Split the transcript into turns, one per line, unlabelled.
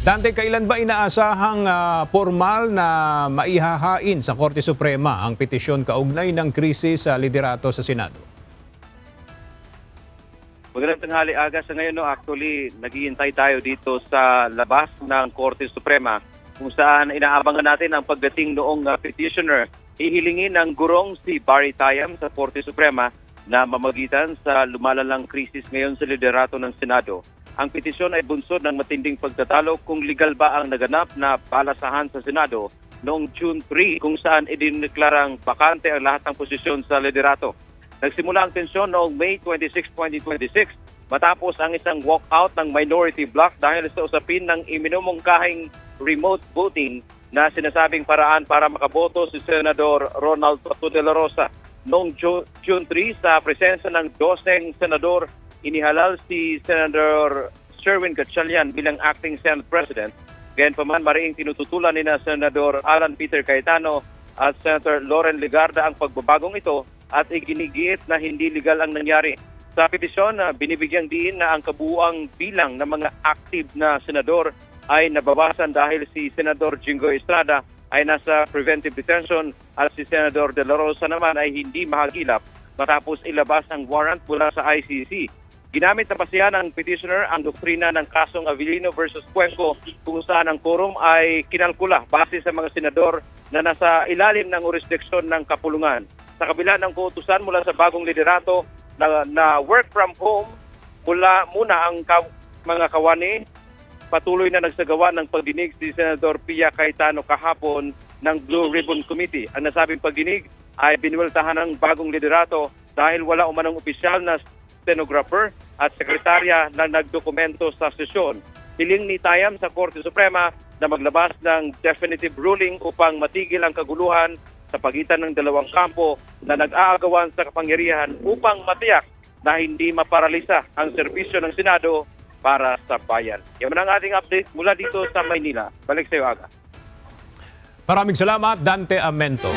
Dante, kailan ba inaasahang formal na maihahain sa Korte Suprema ang petisyon kaugnay ng krisis sa liderato sa Senado?
Magandang tanghali, Aga. Sa ngayon, actually, naghihintay tayo dito sa labas ng Korte Suprema kung saan inaabangan natin ang pagdating noong petitioner. Hihilingin ng gurong si Barry Tayam sa Korte Suprema na mamagitan sa lumalalang krisis ngayon sa liderato ng Senado. Ang petisyon ay bunsod ng matinding pagtatalo kung legal ba ang naganap na palasahan sa Senado noong June 3 kung saan idineklarang bakante ang lahat ng posisyon sa liderato. Nagsimula ang tensyon noong May 26, 2026 matapos ang isang walkout ng minority bloc dahil sa usapin ng iminumungkahing remote voting na sinasabing paraan para makaboto si Senador Ronald Pato de la Rosa. Noong June 3 sa presensya ng 12 senador, inihalal si Senator Sherwin Gatchalian bilang acting Senate President. Gayunpaman, mariing tinututulan ni Senador Alan Peter Cayetano at Senator Loren Legarda ang pagbabagong ito at iginigiit na hindi legal ang nangyari. Sa petisyon, binibigyang diin na ang kabuuang bilang ng mga active na senador ay nababasan dahil si Senador Jinggoy Estrada ay nasa preventive detention at si Senador De La Rosa naman ay hindi mahagilap matapos ilabas ang warrant mula sa ICC. Ginamit na pasihan ng petitioner ang doktrina ng kasong Avellino versus Cuenco kung saan ang quorum ay kinalkula base sa mga senador na nasa ilalim ng jurisdiksyon ng kapulungan. Sa kabila ng kautusan mula sa bagong liderato na work from home, muna ang mga kawani, patuloy na nagsagawa ng pagdinig si Senador Pia Cayetano kahapon ng Blue Ribbon Committee. Ang nasabing pagdinig ay binuweltahan ng bagong liderato dahil wala umanong opisyal na stenographer at sekretarya na nagdokumento sa sesyon. Hiling ni Tayam sa Korte Suprema na maglabas ng definitive ruling upang matigil ang kaguluhan sa pagitan ng dalawang kampo na nag-aagawan sa kapangyarihan upang matiyak na hindi maparalisa ang serbisyo ng Senado para sa bayan. Yan ang ating update mula dito sa Maynila. Balik sa iyo, Aga.
Maraming salamat, Dante Amento.